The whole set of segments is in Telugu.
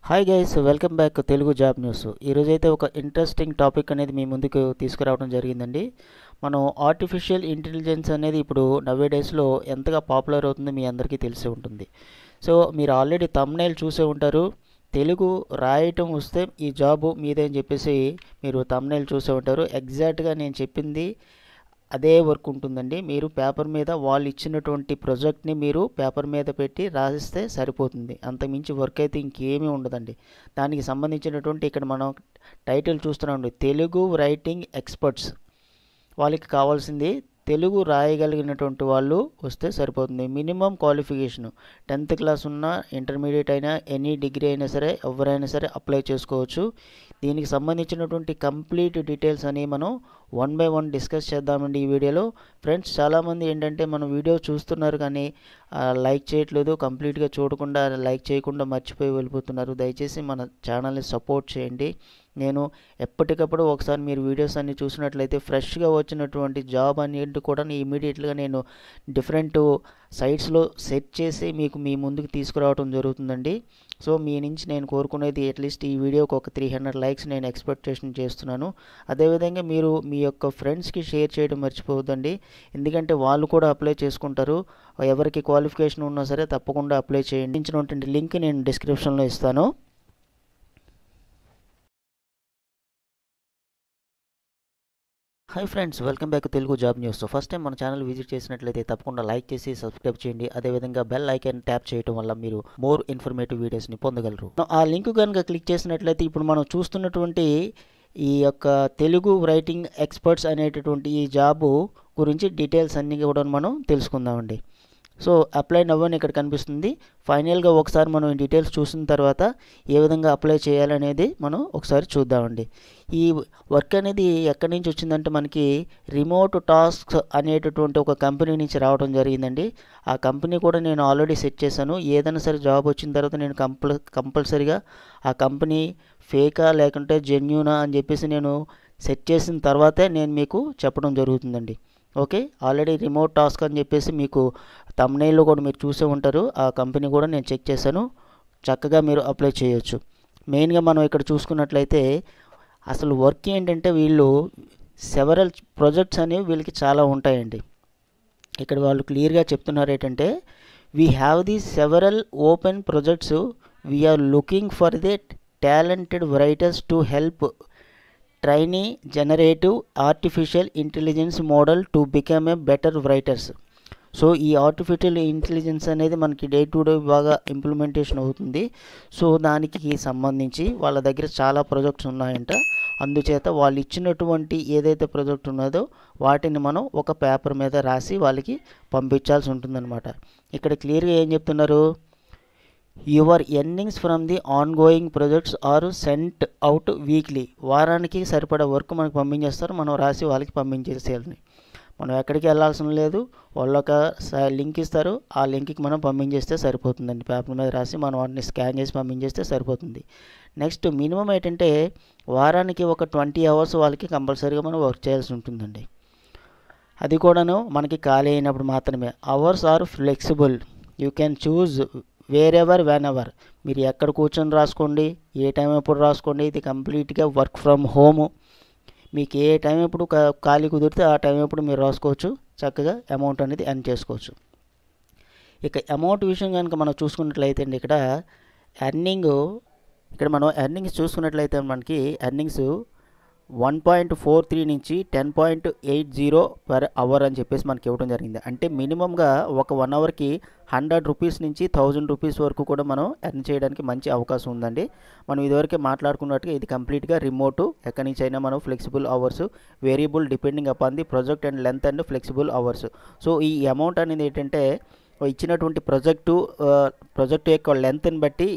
Hi guys, welcome back Telugu job news. ఈరోజైతే ఒక ఇంట్రెస్టింగ్ టాపిక్ అనేది మీ ముందుకు తీసుకురావడం జరిగిందండి. మనం ఆర్టిఫిషియల్ ఇంటెలిజెన్స్ అనేది ఇప్పుడు నవ్వే డేస్లో ఎంతగా పాపులర్ అవుతుందో మీ అందరికీ తెలిసే ఉంటుంది. సో మీరు ఆల్రెడీ థంబ్నెయిల్ చూసే ఉంటారు. తెలుగు రాయటం వస్తే ఈ జాబు మీదే అని చెప్పేసి మీరు థంబ్నెయిల్ చూసే ఉంటారు. ఎగ్జాక్ట్గా నేను చెప్పింది అదే వర్క్ ఉంటుందండి. మీరు పేపర్ మీద వాళ్ళు ఇచ్చినటువంటి ప్రాజెక్ట్ని మీరు పేపర్ మీద పెట్టి రాసిస్తే సరిపోతుంది. అంతకుమించి వర్క్ అయితే ఇంకేమీ ఉండదండి. దానికి సంబంధించినటువంటి ఇక్కడ మనం టైటిల్ చూస్తున్నామండి, తెలుగు రైటింగ్ ఎక్స్పర్ట్స్. వాళ్ళకి కావాల్సింది తెలుగు రాయగలిగినటువంటి వాళ్ళు వస్తే సరిపోతుంది. మినిమం క్వాలిఫికేషను 10th క్లాస్ ఉన్నా, ఇంటర్మీడియట్ అయినా, ఎనీ డిగ్రీ అయినా సరే ఎవరైనా సరే అప్లై చేసుకోవచ్చు. దీనికి సంబంధించినటువంటి కంప్లీట్ డీటెయిల్స్ అని మనం 1 by 1 డిస్కస్ చేద్దామండి ఈ వీడియోలో. ఫ్రెండ్స్, చాలామంది ఏంటంటే మన వీడియో చూస్తున్నారు కానీ లైక్ చేయట్లేదు, కంప్లీట్గా చూడకుండా లైక్ చేయకుండా మర్చిపోయి వెళ్ళిపోతున్నారు. దయచేసి మన ఛానల్ని సపోర్ట్ చేయండి. నేను ఎప్పటికప్పుడు ఒకసారి మీరు వీడియోస్ అన్ని చూసినట్లయితే ఫ్రెష్గా వచ్చినటువంటి జాబ్ అనేది కూడా ఇమీడియట్గా నేను డిఫరెంట్ సైట్స్లో సెట్ చేసి మీకు మీ ముందుకు తీసుకురావడం జరుగుతుందండి. సో మీ నుంచి నేను కోరుకునేది అట్లీస్ట్ ఈ వీడియోకి ఒక 300 లైక్స్ నేను ఎక్స్పెక్టేషన్ చేస్తున్నాను. అదేవిధంగా మీరు మీ యొక్క ఫ్రెండ్స్కి షేర్ చేయడం మర్చిపోవద్దండి, ఎందుకంటే వాళ్ళు కూడా అప్లై చేసుకుంటారు. ఎవరికి క్వాలిఫికేషన్ ఉన్నా సరే తప్పకుండా అప్లై చేయండి. ఇచ్చినటువంటి లింక్ నేను డిస్క్రిప్షన్లో ఇస్తాను. Hi friends, welcome back Telugu job news. First time మన ఛానల్ విజిట్ చేసినట్లయితే తప్పకుండా లైక్ చేసి సబ్స్క్రైబ్ చేయండి. అదేవిధంగా బెల్ ఐకాన్ ట్యాప్ చేయడం వల్ల మీరు మోర్ ఇన్ఫర్మేటివ్ వీడియోస్ని పొందగలరు. ఆ లింక్ కనుక క్లిక్ చేసినట్లయితే ఇప్పుడు మనం చూస్తున్నటువంటి ఈ యొక్క తెలుగు రైటింగ్ ఎక్స్పర్ట్స్ అనేటటువంటి ఈ జాబు గురించి డీటెయిల్స్ అన్నీ కూడా మనం తెలుసుకుందామండి. సో అప్లై నవ్ అని ఇక్కడ కనిపిస్తుంది. ఫైనల్గా ఒకసారి మనం ఈ డీటెయిల్స్ చూసిన తర్వాత ఏ విధంగా అప్లై చేయాలనేది మనం ఒకసారి చూద్దామండి. ఈ వర్క్ అనేది ఎక్కడి నుంచి వచ్చిందంటే మనకి రిమోట్ టాస్క్స్ అనేటటువంటి ఒక కంపెనీ నుంచి రావడం జరిగిందండి. ఆ కంపెనీ కూడా నేను ఆల్రెడీ సెట్ చేశాను. ఏదైనా సరే జాబ్ వచ్చిన తర్వాత నేను కంపల్సరీగా ఆ కంపెనీ ఫేకా లేకుంటే జెన్యూనా అని చెప్పేసి నేను సెట్ చేసిన తర్వాతే నేను మీకు చెప్పడం జరుగుతుందండి. ఓకే, ఆల్రెడీ రిమోట్ టాస్క్ అని చెప్పేసి మీకు థంబ్నెయిల్లో కూడా మీరు చూసే ఉంటారు. ఆ కంపెనీ కూడా నేను చెక్ చేశాను. చక్కగా మీరు అప్లై చేయొచ్చు. మెయిన్గా మనం ఇక్కడ చూసుకున్నట్లయితే అసలు వర్క్ ఏంటంటే వీళ్ళు సెవరల్ ప్రాజెక్ట్స్ అనేవి వీళ్ళకి చాలా ఉంటాయండి. ఇక్కడ వాళ్ళు క్లియర్గా చెప్తున్నారు ఏంటంటే, we have the several open projects, we are looking for the talented writers to help trainee generative artificial intelligence model to become a better writers. So ఈ ఆర్టిఫిషియల్ ఇంటెలిజెన్స్ అనేది మనకి డే టు డే బాగా ఇంప్లిమెంటేషన్ అవుతుంది. సో దానికి సంబంధించి వాళ్ళ దగ్గర చాలా ప్రాజెక్ట్స్ ఉన్నాయంట. అందుచేత వాళ్ళు ఇచ్చినటువంటి ఏదైతే ప్రాజెక్ట్ ఉన్నదో వాటిని మనం ఒక పేపర్ మీద రాసి వాళ్ళకి పంపించాల్సి ఉంటుందన్నమాట. ఇక్కడ క్లియర్గా ఏం చెప్తున్నారు, your earnings from the ongoing projects are sent out weekly. వారానికి సరిపడా వర్క్ మనకు పంపించేస్తారు, మనం రాసి వాళ్ళకి పంపించేసేయాలని. మనం ఎక్కడికి వెళ్ళాల్సిన లేదు. వాళ్ళు ఒక లింక్ ఇస్తారు, ఆ లింక్కి మనం పంపించేస్తే సరిపోతుందండి. పేపర్ మీద రాసి మనం వాటిని స్కాన్ చేసి పంపించేస్తే సరిపోతుంది. నెక్స్ట్ మినిమం ఏంటంటే వారానికి ఒక 20 hours వాళ్ళకి కంపల్సరీగా మనం వర్క్ చేయాల్సి ఉంటుందండి. అది కూడాను మనకి ఖాళీ అయినప్పుడు మాత్రమే. Hours are flexible, you can choose wear ever when ever. మీరు ఎక్కడ కూర్చొని రాసుకోండి, ఏ టైం ఎప్పుడు రాసుకోండి. ఇది కంప్లీట్గా వర్క్ ఫ్రమ్ హోము. మీకు ఏ టైం ఎప్పుడు ఖాళీ కుదిరితే ఆ టైం ఎప్పుడు మీరు రాసుకోవచ్చు. చక్కగా అమౌంట్ అనేది ఎర్న్ చేసుకోవచ్చు. ఇక అమౌంట్ విషయం కనుక మనం చూసుకున్నట్లయితే అండి, ఇక్కడ మనం ఎర్నింగ్స్ చూసుకున్నట్లయితే మనకి ఎర్నింగ్స్ 1.43 నుంచి 10.80 per hour అని చెప్పేసి మనకి ఇవ్వడం జరిగింది. అంటే మినిమంగా ఒక 1 hourకి 100 రూపీస్ నుంచి 1000 రూపీస్ వరకు కూడా మనం ఎర్న్ చేయడానికి మంచి అవకాశం ఉందండి. మనం ఇదివరకే మాట్లాడుకున్నట్టుగా ఇది కంప్లీట్గా రిమోటు. ఎక్కడి నుంచి అయినా మనం flexible hours, variable depending upon the project and length and flexible hours. So ఈ అమౌంట్ అనేది ఏంటంటే ఇచ్చినటువంటి ప్రాజెక్టు యొక్క లెంత్ని బట్టి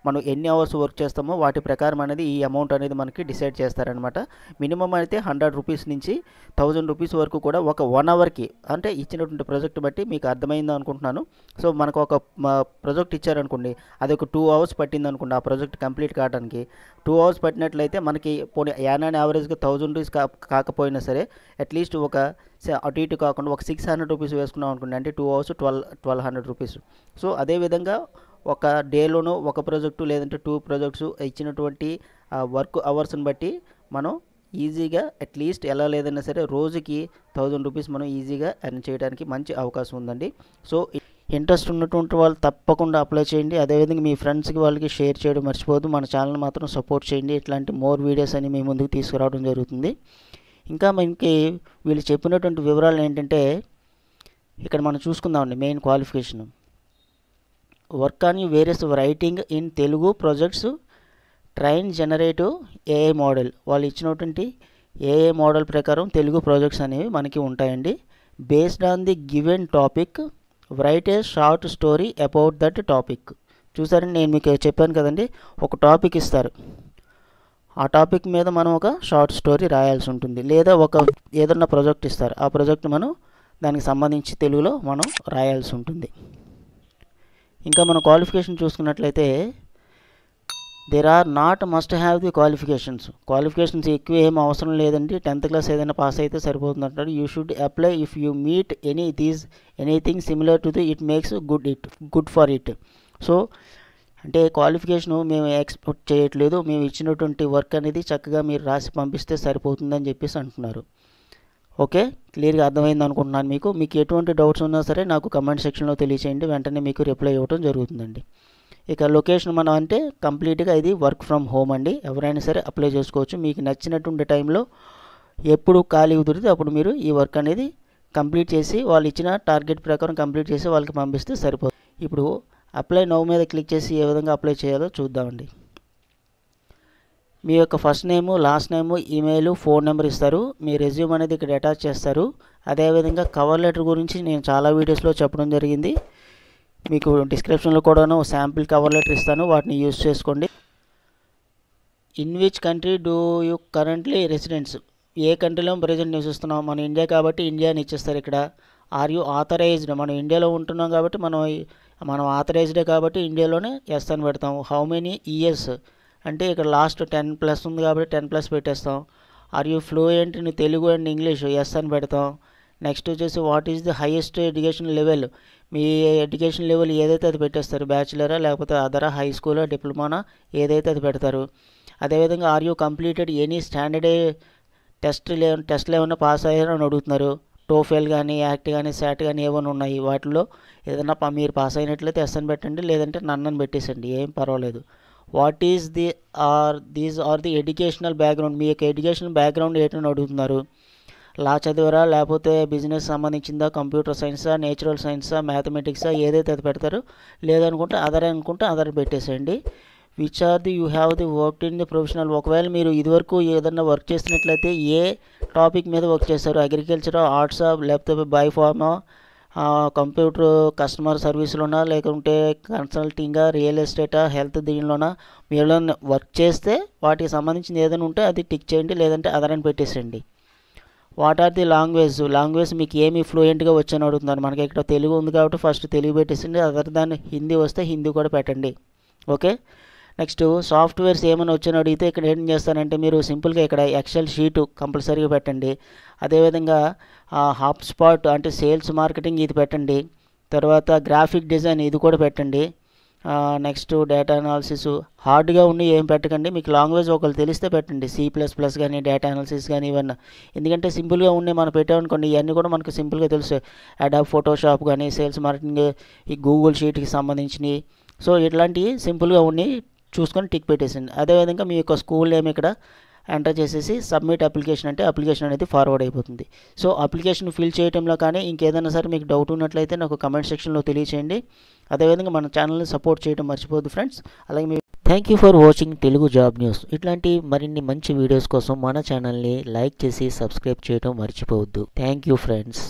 మనం ఎన్ని అవర్స్ వర్క్ చేస్తామో వాటి ప్రకారం అనేది ఈ అమౌంట్ అనేది మనకి డిసైడ్ చేస్తారనమాట. మినిమం అయితే 100 రూపీస్ నుంచి 1000 రూపీస్ వరకు కూడా ఒక 1 hourకి, అంటే ఇచ్చినటువంటి ప్రాజెక్ట్ బట్టి మీకు అర్థమైంది అనుకుంటున్నాను. సో మనకు ఒక ప్రాజెక్ట్ ఇచ్చారనుకోండి, అది ఒక 2 hours పట్టింది అనుకోండి ఆ ప్రాజెక్ట్ కంప్లీట్ కావడానికి. 2 hours పట్టినట్లయితే మనకి పోనీ యావరేజ్గా 1000 రూపీస్ కాకపోయినా సరే అట్లీస్ట్ ఒక అటు ఇటు కాకుండా ఒక 600 రూపీస్ వేసుకున్నాం అనుకోండి, అంటే 2 hours 1200 రూపీస్. సో అదేవిధంగా ఒక డేలోనో ఒక ప్రాజెక్టు లేదంటే 2 ప్రాజెక్ట్స్ ఇచ్చినటువంటి వర్క్ అవర్స్ని బట్టి మనం ఈజీగా అట్లీస్ట్ ఎలా లేదన్నా సరే రోజుకి 1000 రూపీస్ మనం ఈజీగా ఎర్న్ చేయడానికి మంచి అవకాశం ఉందండి. సో ఇంట్రెస్ట్ ఉన్నటువంటి వాళ్ళు తప్పకుండా అప్లై చేయండి. అదేవిధంగా మీ ఫ్రెండ్స్కి వాళ్ళకి షేర్ చేయడం మర్చిపోవద్దు. మన ఛానల్ మాత్రం సపోర్ట్ చేయండి. ఇట్లాంటి మోర్ వీడియోస్ అని మీ ముందుకు తీసుకురావడం జరుగుతుంది. ఇంకా మనకి వీళ్ళు చెప్పినటువంటి వివరాలు ఏంటంటే ఇక్కడ మనం చూసుకుందామండి. Main qualification work on various writing in Telugu projects train generative AI model. వాళ్ళు ఇచ్చినటువంటి ఏఐ మోడల్ ప్రకారం తెలుగు ప్రాజెక్ట్స్ అనేవి మనకి ఉంటాయండి. Based on the given topic right A short story about that topic. చూసారండి, నేను మీకు చెప్పాను కదండి, ఒక టాపిక్ ఇస్తారు, ఆ టాపిక్ మీద మనం ఒక షార్ట్ స్టోరీ రాయాల్సి ఉంటుంది. లేదా ఒక ఏదన్నా ప్రాజెక్ట్ ఇస్తారు, ఆ ప్రాజెక్ట్ మనం దానికి సంబంధించి తెలుగులో మనం రాయాల్సి ఉంటుంది. ఇంకా మన క్వాలిఫికేషన్ చూసుకున్నట్లయితే there are not must have the qualifications ఎక్కువ ఏం అవసరం లేదండి. 10th క్లాస్ ఏదైనా పాస్ అయితే సరిపోతుంది అంటారు. You should apply if you meet anything similar to the it makes good for it. So అంటే క్వాలిఫికేషను మేము ఎక్స్పెక్ట్ చేయట్లేదు, మేము ఇచ్చినటువంటి వర్క్ అనేది చక్కగా మీరు రాసి పంపిస్తే సరిపోతుందని చెప్పేసి అంటున్నారు. ఓకే, క్లియర్గా అర్థమైంది అనుకుంటున్నాను. మీకు ఎటువంటి డౌట్స్ ఉన్నా సరే నాకు కమెంట్ సెక్షన్లో తెలియచేయండి, వెంటనే మీకు రిప్లై ఇవ్వడం జరుగుతుందండి. ఇక లొకేషన్ మనం అంటే కంప్లీట్గా ఇది వర్క్ ఫ్రమ్ హోమ్ అండి. ఎవరైనా సరే అప్లై చేసుకోవచ్చు. మీకు నచ్చినటువంటి టైంలో ఎప్పుడు ఖాళీ కుదిరితే అప్పుడు మీరు ఈ వర్క్ అనేది కంప్లీట్ చేసి వాళ్ళు ఇచ్చిన టార్గెట్ ప్రకారం కంప్లీట్ చేసి వాళ్ళకి పంపిస్తే సరిపోతుంది. ఇప్పుడు అప్లై నౌ మీద క్లిక్ చేసి ఏ విధంగా అప్లై చేయాలో చూద్దామండి. మీ యొక్క ఫస్ట్ నేము, లాస్ట్ నేము, ఈమెయిల్, ఫోన్ నెంబర్ ఇస్తారు. మీ రెజ్యూమ్ అనేది ఇక్కడ అటాచ్ చేస్తారు. అదేవిధంగా కవర్ లెటర్ గురించి నేను చాలా వీడియోస్లో చెప్పడం జరిగింది. మీకు డిస్క్రిప్షన్లో కూడాను శాంపిల్ కవర్ లెటర్ ఇస్తాను, వాటిని యూజ్ చేసుకోండి. In which country do you currently residents, ఏ కంట్రీలో ప్రజెంట్ నివసిస్తున్నాం, మన ఇండియా కాబట్టి ఇండియా అని ఇచ్చేస్తారు. ఇక్కడ ఆర్ యూ ఆథరైజ్డ్, మనం ఇండియాలో ఉంటున్నాం కాబట్టి మనం ఆథరైజ్డే కాబట్టి ఇండియాలోనే ఎస్ అని పెడతాం. హౌ మెనీ ఇయర్స్ అంటే ఇక్కడ లాస్ట్ 10+ ఉంది కాబట్టి 10+ పెట్టేస్తాం. Are you fluent in Telugu and English, yes అని పెడతాం. నెక్స్ట్ వచ్చేసి what is the highest education level, మీ ఎడ్యుకేషన్ లెవెల్ ఏదైతే అది పెట్టేస్తారు, బ్యాచిలరా లేకపోతే అదరా, హై స్కూలా, డిప్లొమానా, ఏదైతే అది పెడతారు. అదేవిధంగా are you completed any standard టెస్ట్లు ఏమైనా పాస్ అయ్యారో అని అడుగుతున్నారు. టోఫెల్ కానీ, యాక్ట్ కానీ, శాట్ కానీ ఏమైనా ఉన్నాయి, వాటిలో ఏదైనా మీరు పాస్ అయినట్లయితే ఎస్ అని పెట్టండి, లేదంటే నన్ను పెట్టేసండి, ఏం పర్వాలేదు. What is these are the educational background, మీ యొక్క ఎడ్యుకేషనల్ బ్యాక్గ్రౌండ్ ఏంటని అడుగుతున్నారు. లా చదివారా లేకపోతే బిజినెస్ సంబంధించిందా, కంప్యూటర్ సైన్సా, నేచురల్ సైన్సా, మ్యాథమెటిక్సా, ఏదైతే అది పెడతారో. లేదనుకుంటే అదర్ పెట్టేసేయండి. Which are the you have the work in the professional, ఒకవేళ మీరు ఇదివరకు ఏదన్నా వర్క్ చేస్తున్నట్లయితే ఏ టాపిక్ మీద వర్క్ చేస్తారు, అగ్రికల్చరా, ఆర్ట్సా, లేకపోతే బైఫార్మా, కంప్యూటర్ కస్టమర్ సర్వీస్లోనా, లేకుంటే కన్సల్టింగా, రియల్ ఎస్టేటా, హెల్త్ దీనిలోనా మీరు వర్క్ చేస్తే వాటికి సంబంధించింది ఏదైనా ఉంటే అది టిక్ చేయండి, లేదంటే అదర్ అని పెట్టేసేయండి. వాట్ ఆర్ ది లాంగ్వేజ్ మీకు ఏమి ఫ్లూయెంట్గా వచ్చని అడుగుతున్నారు. మనకి ఇక్కడ తెలుగు ఉంది కాబట్టి ఫస్ట్ తెలుగు పెట్టేసింది, అదర్ దాన్ని హిందీ వస్తే హిందీ కూడా పెట్టండి. ఓకే, నెక్స్ట్ సాఫ్ట్వేర్స్ ఏమైనా వచ్చని అడిగితే ఇక్కడ ఏం చేస్తానంటే మీరు సింపుల్గా ఇక్కడ ఎక్సెల్ షీటు కంపల్సరీగా పెట్టండి. అదేవిధంగా హాప్స్పాట్ అంటే సేల్స్ మార్కెటింగ్ ఇది పెట్టండి. తర్వాత గ్రాఫిక్ డిజైన్ ఇది కూడా పెట్టండి. నెక్స్ట్ డేటా అనాలిసిస్, హార్డ్గా ఉండి ఏం పెట్టకండి. మీకు లాంగ్వేజ్ ఒకళ్ళు తెలిస్తే పెట్టండి, C++ కానీ, డేటా అనాలిసిస్ కానీ ఇవన్నీ. ఎందుకంటే సింపుల్గా ఉండి మనం పెట్టామనుకోండి, ఇవన్నీ కూడా మనకు సింపుల్గా తెలుసు. అడాబ్ ఫోటోషాప్ కానీ, సేల్స్ మార్కెటింగ్, ఈ గూగుల్ షీట్కి సంబంధించినవి. సో ఇట్లాంటివి సింపుల్గా ఉండి చూసుకొని టిక్ పెట్టేసింది. అదేవిధంగా మీ యొక్క స్కూల్ నేమ్ ఇక్కడ ఎంటర్ చేసేసి సబ్మిట్ అప్లికేషన్ అంటే అప్లికేషన్ అనేది ఫార్వర్డ్ అయిపోతుంది. సో అప్లికేషన్ ఫిల్ చేయడంలో కానీ ఇంకేదైనా సరే మీకు డౌట్ ఉన్నట్లయితే నాకు కమెంట్ సెక్షన్లో తెలియచేయండి. అదేవిధంగా మన ఛానల్ని సపోర్ట్ చేయడం మర్చిపోద్దు ఫ్రెండ్స్. అలాగే thank you for watching Telugu job news. ఇట్లాంటి మరిన్ని మంచి వీడియోస్ కోసం మన ఛానల్ని లైక్ చేసి సబ్స్క్రైబ్ చేయడం మర్చిపోవద్దు. Thank you friends.